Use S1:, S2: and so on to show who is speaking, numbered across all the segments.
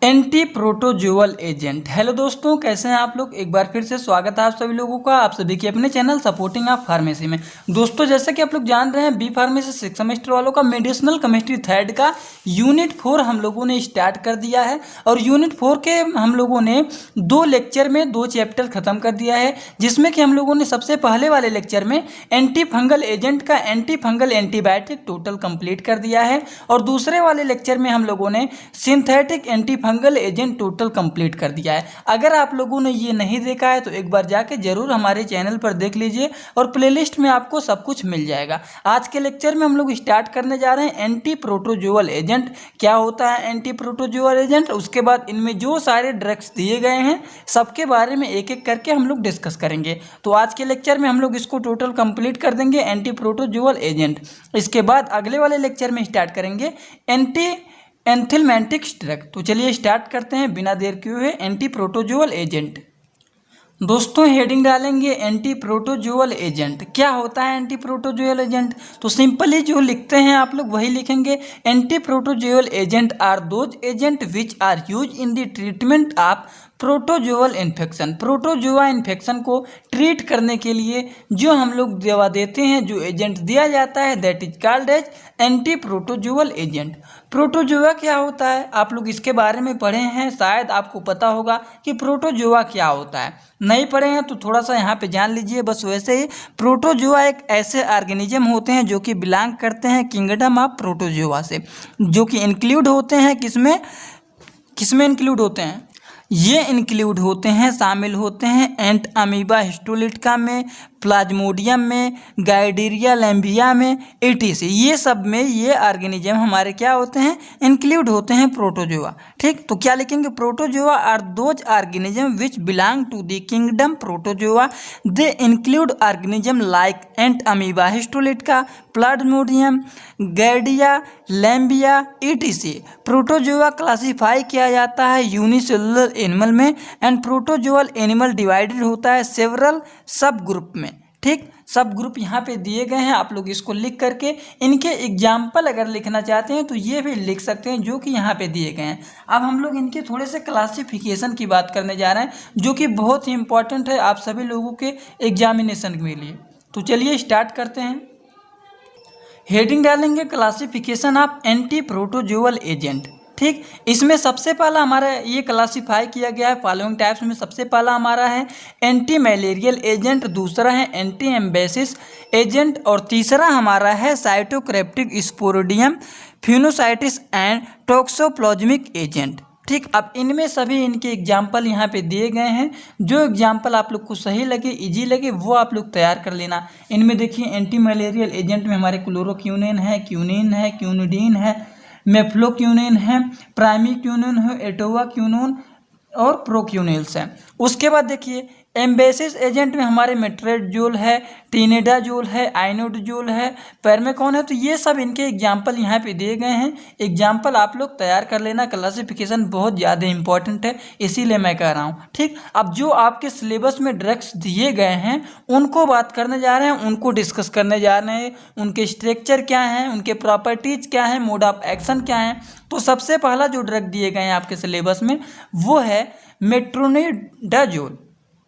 S1: Anti protozoal agent. Hello दोस्तों, कैसे हैं आप लोग। एक बार फिर से स्वागत है आप सभी लोगों का, आप सभी के अपने चैनल सपोर्टिंग ऑफ फार्मेसी में। दोस्तों, जैसे कि आप लोग जान रहे हैं, बी फार्मेसी 6 सेमेस्टर वालों का मेडिसिनल केमिस्ट्री थर्ड का यूनिट 4 हम लोगों ने स्टार्ट कर दिया है। और यूनिट 4 के हम लोगों ने 2 लेक्चर में 2 चैप्टर खत्म कर दिया है, जिसमें कि हम लोगों ने सबसे पहले वाले लेक्चर में एंटी फंगल एजेंट का anti fungal antibiotic total complete कर दिया है। और दूसरे वाले लेक्चर में हम लोगों ने synthetic anti fungal agent total complete कर दिया है। अगर आप लोगों ने ये नहीं देखा है तो एक बार जाके जरूर हमारे चैनल पर देख लीजिए और प्लेलिस्ट में आपको सब कुछ मिल जाएगा। आज के लेक्चर में हम लोग स्टार्ट करने जा रहे हैं एंटी प्रोटोजोअल एजेंट। क्या होता है एंटी प्रोटोजोअल एजेंट, उसके बाद इनमें जो सारे ड्रग्स दिए गए हैं सबके बारे में एक एक करके हम लोग डिस्कस करेंगे। तो आज के लेक्चर में हम लोग इसको टोटल कंप्लीट कर देंगे एंटी प्रोटोजोअल एजेंट। इसके बाद अगले वाले लेक्चर में स्टार्ट करेंगे एंटी एंथेलमेंटिक्स ड्रग। तो चलिए स्टार्ट करते हैं बिना देर किए हुए एंटी प्रोटोजोअल एजेंट। दोस्तों, हेडिंग डालेंगे एंटी प्रोटोजोअल एजेंट। क्या होता है एंटी प्रोटोजोअल एजेंट, तो सिंपली जो लिखते हैं आप लोग वही लिखेंगे। Anti protozoal agent are those agent which are use in the treatment of protozoal infection. Protozoa infection को ट्रीट करने के लिए जो हम लोग दवा देते हैं, जो एजेंट दिया जाता है, that is called as anti protozoal agent. Protozoa क्या होता है, आप लोग इसके बारे में पढ़े हैं, शायद आपको पता होगा कि प्रोटोजोआ क्या होता है। नहीं पढ़े हैं तो थोड़ा सा यहाँ पे जान लीजिए। बस वैसे ही प्रोटोजोआ एक ऐसे ऑर्गेनिज्म होते हैं जो कि बिलोंग करते हैं किंगडम ऑफ प्रोटोजोआ से, जो कि इंक्लूड होते हैं किसमें किसमें इंक्लूड होते हैं, ये इंक्लूड होते हैं, शामिल होते हैं एंट अमीबा हिस्टोलिटिका में, प्लाज्मोडियम में, गाइडीरिया लैम्बिया में, एटीसी। ये सब में ये ऑर्गेनिज्म हमारे क्या होते हैं, इंक्लूड होते हैं प्रोटोजोआ। ठीक, तो क्या लिखेंगे, protozoa are those organism which belong to the kingdom protozoa. They include organism like entamoeba histolytica, plasmodium, गाइडिया लैम्बिया, एटीसी। प्रोटोजोआ क्लासीफाई किया जाता है यूनिसेलुलर एनिमल में एंड प्रोटोजोअल एनिमल डिवाइडेड होता है सेवरल सब ग्रुप में। ठीक, सब ग्रुप यहाँ पे दिए गए हैं, आप लोग इसको लिख करके इनके एग्जाम्पल अगर लिखना चाहते हैं तो ये भी लिख सकते हैं, जो कि यहाँ पे दिए गए हैं। अब हम लोग इनके थोड़े से क्लासिफिकेशन की बात करने जा रहे हैं, जो कि बहुत ही इंपॉर्टेंट है आप सभी लोगों के एग्जामिनेशन के लिए। तो चलिए स्टार्ट करते हैं। हेडिंग डालेंगे classification of anti protozoal agent. ठीक, इसमें सबसे पहला हमारा ये क्लासीफाई किया गया है फॉलोइंग टाइप्स में। सबसे पहला हमारा है एंटी मलेरियल एजेंट, दूसरा है एंटी एम्बेसिस एजेंट और तीसरा हमारा है साइटोक्रेप्टिक स्पोरोडियम फिनोसाइटिस एंड टॉक्सोप्लाज्मिक एजेंट। ठीक, अब इनमें सभी इनके एग्जाम्पल यहाँ पे दिए गए हैं। जो एग्जाम्पल आप लोग को सही लगे, इजी लगे, वो आप लोग तैयार कर लेना। इनमें देखिए एंटी मलेरियल एजेंट में हमारे क्लोरोक्यूनिन है, क्यूनिन है, क्यूनिडीन है, मेफ्लोक्यूनिन है, प्राइमिक्यूनिन है, एटोवाक्यूनिन और प्रोक्यूनिल्स हैं। उसके बाद देखिए एम्बेसिस एजेंट में हमारे मेट्रोडोजोल है, टिनेडाजोल है, आइनोडोजोल है, पेरमेकॉन है। तो ये सब इनके एग्जाम्पल यहाँ पे दिए गए हैं। एग्जाम्पल आप लोग तैयार कर लेना, क्लासिफिकेशन बहुत ज़्यादा इंपॉर्टेंट है, इसीलिए मैं कह रहा हूँ। ठीक, अब जो आपके सिलेबस में ड्रग्स दिए गए हैं उनको बात करने जा रहे हैं, उनको डिस्कस करने जा रहे हैं। उनके स्ट्रक्चर क्या हैं, उनके प्रॉपर्टीज क्या हैं, मोड ऑफ एक्शन क्या हैं। तो सबसे पहला जो ड्रग दिए गए हैं आपके सिलेबस में वो है मेट्रोनिडाजोल।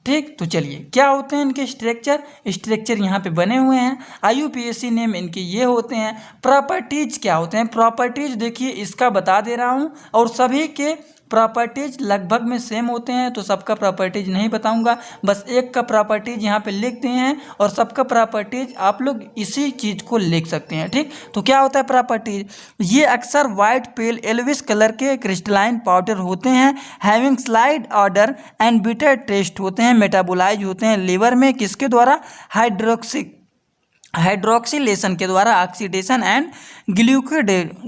S1: ठीक, तो चलिए क्या होते हैं इनके स्ट्रक्चर यहाँ पे बने हुए हैं। IUPAC नेम इनके ये होते हैं। प्रॉपर्टीज क्या होते हैं, प्रॉपर्टीज देखिए इसका बता दे रहा हूँ, और सभी के प्रॉपर्टीज लगभग में सेम होते हैं, तो सबका प्रॉपर्टीज नहीं बताऊंगा, बस एक का प्रॉपर्टीज यहाँ पे लिख दिए हैं और सबका प्रॉपर्टीज आप लोग इसी चीज़ को लिख सकते हैं। ठीक, तो क्या होता है प्रॉपर्टीज, ये अक्सर वाइट पेल एल्विस कलर के क्रिस्टलाइन पाउडर होते हैं, having slide order and bitter taste होते हैं, मेटाबोलाइज होते हैं लीवर में, किसके द्वारा, हाइड्रोक्सिलेशन के द्वारा, ऑक्सीडेशन एंड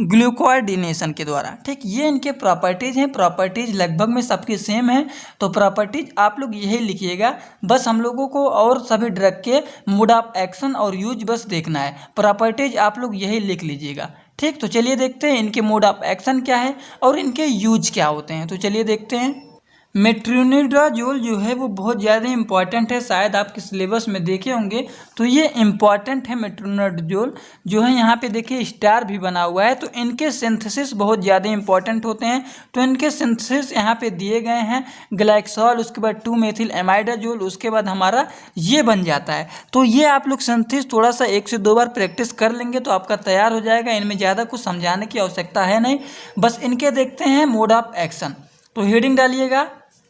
S1: ग्लूकोर्डिनेशन के द्वारा। ठीक, ये इनके प्रॉपर्टीज हैं। प्रॉपर्टीज लगभग में सबके सेम है, तो प्रॉपर्टीज आप लोग यही लिखिएगा। बस हम लोगों को और सभी ड्रग के मोड ऑफ एक्शन और यूज बस देखना है, प्रॉपर्टीज आप लोग यही लिख लीजिएगा। ठीक, तो चलिए देखते हैं इनके मोड ऑफ एक्शन क्या है और इनके यूज क्या होते हैं। तो चलिए देखते हैं। मेट्रोनिडाजोल जो है वो बहुत ज़्यादा इंपॉर्टेंट है, शायद आपके सिलेबस में देखे होंगे, तो ये इंपॉर्टेंट है मेट्रोनिडाजोल जो है। यहाँ पे देखिए स्टार भी बना हुआ है, तो इनके सिंथेसिस बहुत ज़्यादा इंपॉर्टेंट होते हैं। तो इनके सिंथेसिस यहाँ पे दिए गए हैं, ग्लाइक्सॉल, उसके बाद 2-मेथिल एमाइडाजोल, उसके बाद हमारा ये बन जाता है। तो ये आप लोग सिंथेसिस थोड़ा सा 1 से 2 बार प्रैक्टिस कर लेंगे तो आपका तैयार हो जाएगा। इनमें ज़्यादा कुछ समझाने की आवश्यकता है नहीं, बस इनके देखते हैं मोड ऑफ एक्शन। तो हेडिंग डालिएगा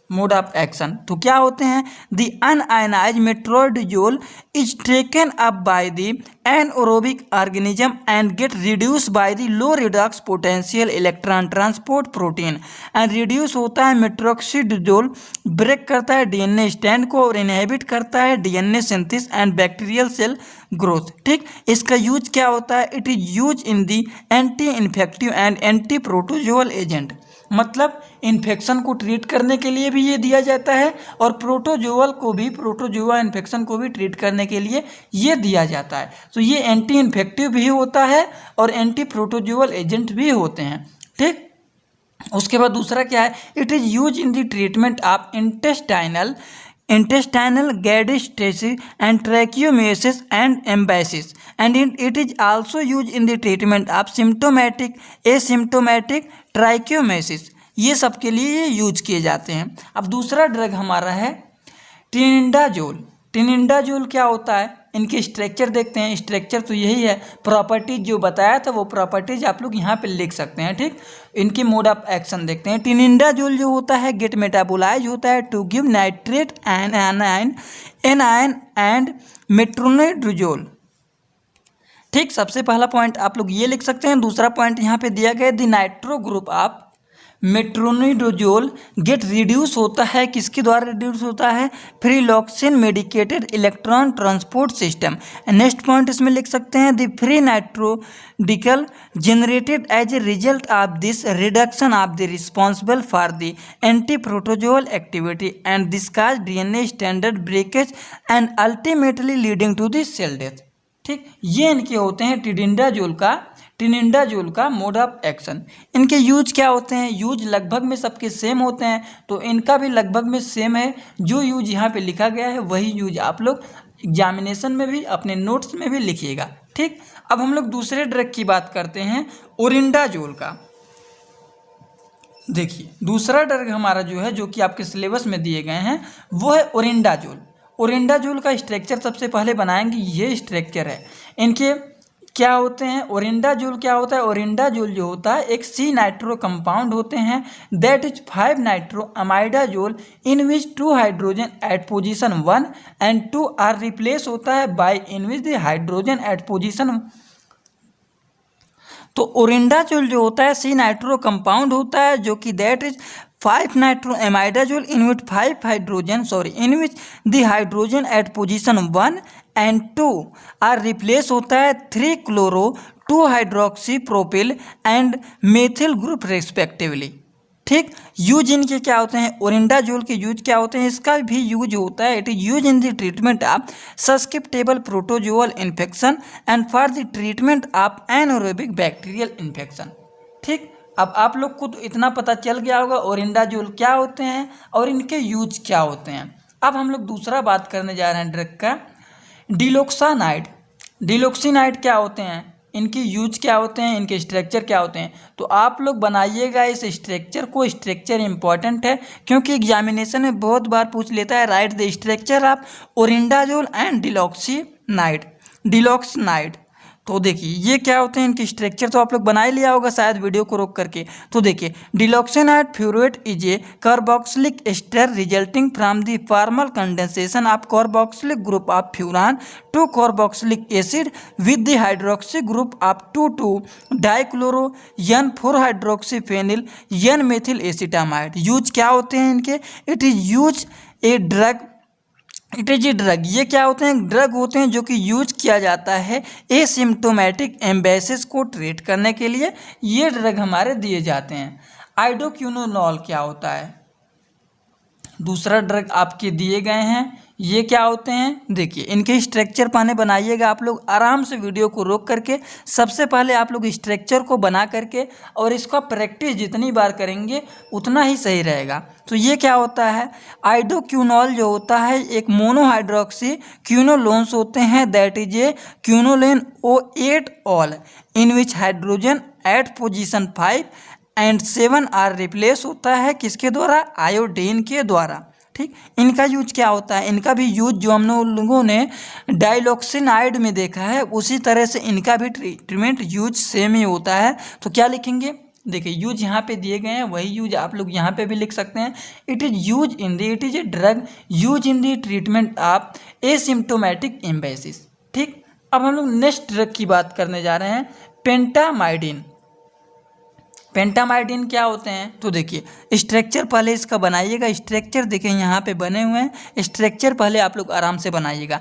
S1: मोड ऑफ एक्शन। तो क्या होते हैं, the un-ionised metronidazole is taken up by the anaerobic organism and get reduce by the low Redux potential electron transport protein and reduce होता है मेट्रोक्सीडाजोल, ब्रेक करता है डीएनए स्टैंड को और इनहिबिट करता है DNA synthesis and bacterial cell growth. ठीक, इसका यूज क्या होता है, it is use in the anti infective and anti protozoal agent, मतलब इन्फेक्शन को ट्रीट करने के लिए भी ये दिया जाता है और प्रोटोजोआ इन्फेक्शन को भी ट्रीट करने के लिए ये दिया जाता है। तो ये एंटी इन्फेक्टिव भी होता है और एंटी प्रोटोजोअल एजेंट भी होते हैं। ठीक, उसके बाद दूसरा क्या है, it is use in the treatment of intestinal gastritis and tracheostomy and embasis, and it is also used in the treatment of symptomatic asymptomatic trichomonas। ये सब के लिए ये यूज किए जाते हैं। अब दूसरा ड्रग हमारा है टिनिडाजोल। टिनिडाजोल क्या होता है, इनके स्ट्रक्चर देखते हैं। स्ट्रक्चर तो यही है, प्रॉपर्टीज जो बताया था वो प्रॉपर्टीज आप लोग यहाँ पे लिख सकते हैं। ठीक, इनकी मोड ऑफ एक्शन देखते हैं। टिनिडाजोल जो होता है गेट मेटाबोलाइज होता है to give nitrate anion and metronidazole. ठीक, सबसे पहला पॉइंट आप लोग ये लिख सकते हैं। दूसरा पॉइंट यहाँ पे दिया गया, the nitro group of metronidazole get reduce होता है, किसके द्वारा रिड्यूस होता है, ferredoxin medicated electron transport system. Next point इसमें लिख सकते हैं, the free nitro radical generated as a result of this reduction of the responsible for the anti protozoal activity and this cause DNA standard breakage and ultimately leading to the cell death. ठीक, ये इनके होते हैं tinidazole का mode of action. इनके use क्या होते हैं, यूज लगभग में सबके सेम होते हैं, तो इनका भी लगभग में सेम है। जो यूज यहाँ पे लिखा गया है वही यूज आप लोग एग्जामिनेशन में भी अपने नोट्स में भी लिखिएगा। ठीक, अब हम लोग दूसरे ड्रग की बात करते हैं, ओरिंडाजोल का। देखिए दूसरा ड्रग हमारा जो है, जो कि आपके सिलेबस में दिए गए हैं, वो है ओरिंडाजोल। ओरिंडाजोल का स्ट्रक्चर सबसे पहले बनाएंगे, ये स्ट्रक्चर है। इनके क्या होते हैं, ओरिंडाजोल क्या होता है, ओरिंडाजोल जो होता है एक सी नाइट्रो कंपाउंड होते हैं, that is 5 nitro imidazole in which 2 hydrogen at position 1 and 2 are replace होता है by in which the hydrogen at position. तो ओरिंडाजोल जो होता है सी नाइट्रो कंपाउंड होता है, जो कि that is 5 nitro imidazole in which 5 hydrogen in which the hydrogen at position 1 and 2 are replace होता है 3 chloro 2 hydroxy propyl and methyl group respectively. ठीक, यूज इनके क्या होते हैं, ओरिंडाजोल के यूज क्या होते हैं, इसका भी यूज होता है, it is use in the treatment of susceptible protozoal infection and for the treatment of anaerobic bacterial infection. ठीक, अब आप लोग को तो इतना पता चल गया होगा ओरिंडाजोल क्या होते हैं और इनके यूज क्या होते हैं। अब हम लोग दूसरा बात करने जा रहे हैं ड्रग का, डिलोक्सानाइड। डिलोक्सिनाइड क्या होते हैं, इनके यूज क्या होते हैं, इनके स्ट्रक्चर क्या होते हैं, तो आप लोग बनाइएगा इस स्ट्रक्चर को। स्ट्रक्चर इंपॉर्टेंट है क्योंकि एग्जामिनेशन में बहुत बार पूछ लेता है, write the structure of ornidazole and diloxanide. तो देखिए ये क्या होते हैं, इनकी स्ट्रक्चर तो आप लोग बना ही लिया होगा शायद वीडियो को रोक करके। तो देखिए diloxanide furoate is a carboxylic ester resulting from the formal condensation of carboxylic group of furan to carboxylic acid with the hydroxy group of 2,2 dichloro N4 hydroxyphenyl N methyl acetamide. Use क्या होते हैं इनके, it is use a drug, it is a drug. ये क्या होते हैं, drug होते हैं जो कि यूज किया जाता है एसिम्प्टोमेटिक एम्बेसिस को ट्रीट करने के लिए, ये ड्रग हमारे दिए जाते हैं। आइडोक्विनोनॉल क्या होता है, दूसरा ड्रग आपके दिए गए हैं, ये क्या होते हैं देखिए। इनके स्ट्रक्चर पाने बनाइएगा आप लोग आराम से वीडियो को रोक करके। सबसे पहले आप लोग स्ट्रक्चर को बना करके और इसका प्रैक्टिस जितनी बार करेंगे उतना ही सही रहेगा। तो ये क्या होता है, आइडोक्यूनॉल जो होता है एक मोनोहाइड्रोक्सी क्यूनोलोन्स होते हैं, that is a quinoline O8 ol in which hydrogen at position 5 and 7 are replace होता है किसके द्वारा, आयोडीन के द्वारा। ठीक, इनका यूज क्या होता है, इनका भी यूज जो हम लोगों ने डाइलॉक्सिनाइड में देखा है उसी तरह से इनका भी ट्रीटमेंट यूज सेम ही होता है। तो क्या लिखेंगे, देखिए यूज यहाँ पे दिए गए हैं, वही यूज आप लोग यहाँ पे भी लिख सकते हैं। It is use in the, it is a drug use in the treatment of asymptomatic amoebiasis. ठीक, अब हम लोग नेक्स्ट ड्रग की बात करने जा रहे हैं, पेंटामाइडिन। पेंटामाइडिन क्या होते हैं, तो देखिए स्ट्रक्चर पहले इसका बनाइएगा। स्ट्रक्चर देखिए यहाँ पे बने हुए हैं, स्ट्रक्चर पहले आप लोग आराम से बनाइएगा।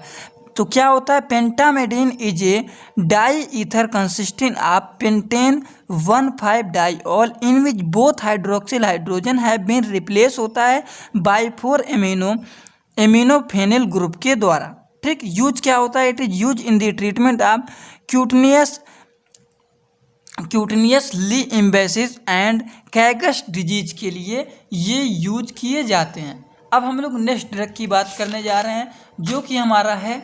S1: तो क्या होता है, pentamidine is a di ether consisting of pentane 1,5 diol in which both hydroxyl hydrogen have been replace होता है बाई 4 एमिनोफेनिल ग्रुप के द्वारा। ठीक, यूज क्या होता है, it is use in the treatment of cutaneous leishmaniasis and Chagas disease के लिए ये यूज किए जाते हैं। अब हम लोग नेक्स्ट ड्रग की बात करने जा रहे हैं जो कि हमारा है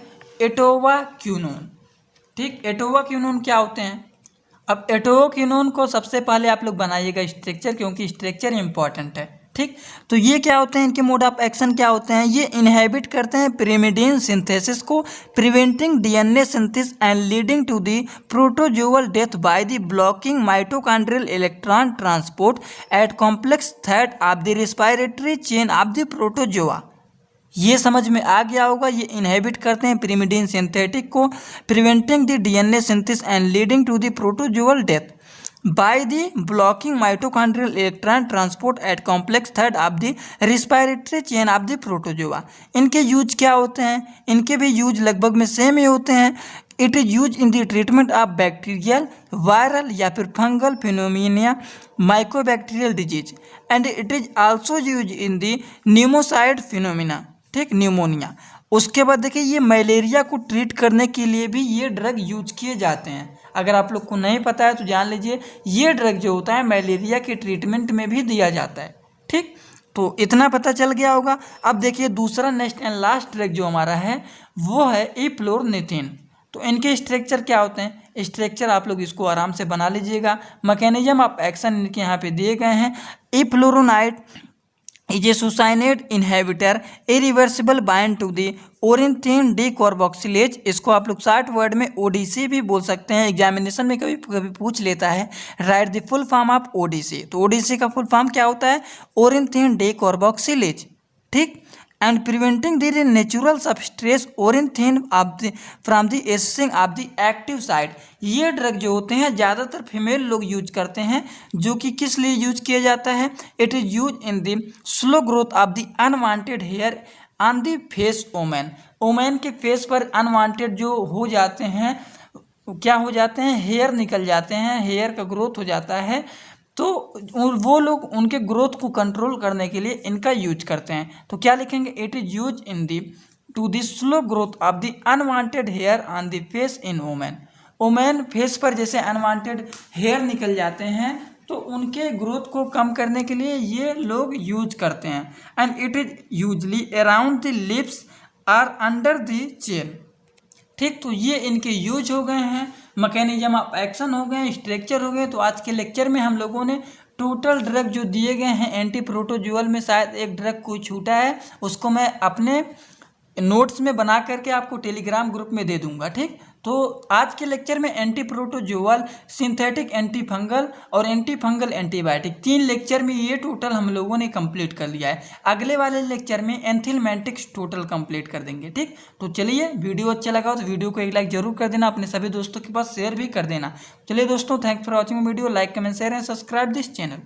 S1: एटोवाक्विनोन। ठीक, एटोवाक्विनोन क्या होते हैं, अब एटोवाक्विनोन को सबसे पहले आप लोग बनाइएगा स्ट्रक्चर, क्योंकि स्ट्रक्चर इंपॉर्टेंट है। ठीक, तो ये क्या होते हैं, इनके मोड ऑफ एक्शन क्या होते हैं, ये इनहेबिट करते हैं pyrimidine सिंथेसिस को, preventing DNA synthesis and leading to the protozoal death by the blocking mitochondrial electron transport at complex thread of the respiratory chain of the protozoa. ये समझ में आ गया होगा, ये इनहेबिट करते हैं pyrimidine सिंथेटिक को, preventing the DNA synthesis and leading to the protozoal death by the blocking mitochondrial electron transport at complex thread of the respiratory chain of the protozoa। इनके यूज क्या होते हैं, इनके भी यूज लगभग में सेम ही होते हैं। It is use in the treatment of bacterial, viral या फिर fungal phenomena, mycobacterial disease and it is also use in the pneumocystis phenomena. ठीक, न्यूमोनिया। उसके बाद देखिए ये मलेरिया को ट्रीट करने के लिए भी ये ड्रग यूज किए जाते हैं। अगर आप लोग को नहीं पता है तो जान लीजिए, ये ड्रग जो होता है मलेरिया के ट्रीटमेंट में भी दिया जाता है। ठीक, तो इतना पता चल गया होगा। अब देखिए दूसरा नेक्स्ट एंड लास्ट ड्रग जो हमारा है वो है इफ्लोरनिथिन। तो इनके स्ट्रक्चर क्या होते हैं, स्ट्रक्चर आप लोग इसको आराम से बना लीजिएगा। मैकेनिज्म ऑफ एक्शन इनके यहाँ पे दिए गए हैं। Eflornithine is a succinate inhibitor irreversible bind to the ornithine decarboxylase. इसको आप लोग शॉर्ट वर्ड में ओडीसी भी बोल सकते हैं, एग्जामिनेशन में कभी कभी पूछ लेता है, write the full form of ODC. तो ओडीसी का फुल फॉर्म क्या होता है, ओरिनथिन डीकार्बोक्सिलेज। ठीक, and preventing the natural substrates ornithine from the accessing of the active site. ये ड्रग जो होते हैं ज़्यादातर फीमेल लोग यूज करते हैं, जो कि किस लिए यूज किया जाता है, it is use in the slow growth of the unwanted hair on the face women. Women के फेस पर अनवांटेड जो हो जाते हैं, क्या हो जाते हैं, हेयर निकल जाते हैं, हेयर का ग्रोथ हो जाता है, तो वो लोग उनके ग्रोथ को कंट्रोल करने के लिए इनका यूज करते हैं। तो क्या लिखेंगे, it is use in the to the slow growth of the unwanted hair on the face in women. Women face पर जैसे अनवांटेड हेयर निकल जाते हैं तो उनके ग्रोथ को कम करने के लिए ये लोग यूज करते हैं। And it is usually around the lips are under the chin. ठीक, तो ये इनके यूज हो गए हैं, मैकेनिज्म ऑफ एक्शन हो गए, स्ट्रक्चर हो गए। तो आज के लेक्चर में हम लोगों ने टोटल ड्रग जो दिए गए हैं एंटी प्रोटोजोअल में शायद एक ड्रग कोई छूटा है, उसको मैं अपने नोट्स में बना करके आपको टेलीग्राम ग्रुप में दे दूंगा। ठीक, तो आज के लेक्चर में anti protozoal, synthetic anti fungal और एंटी फंगल एंटीबायोटिक, 3 लेक्चर में ये टोटल हम लोगों ने कंप्लीट कर लिया है। अगले वाले लेक्चर में एंथिलमेंटिक्स टोटल कंप्लीट कर देंगे। ठीक, तो चलिए वीडियो अच्छा लगा तो वीडियो को एक लाइक जरूर कर देना, अपने सभी दोस्तों के पास शेयर भी कर देना। चलिए दोस्तों, thanks for watching video, like comment share and subscribe this channel.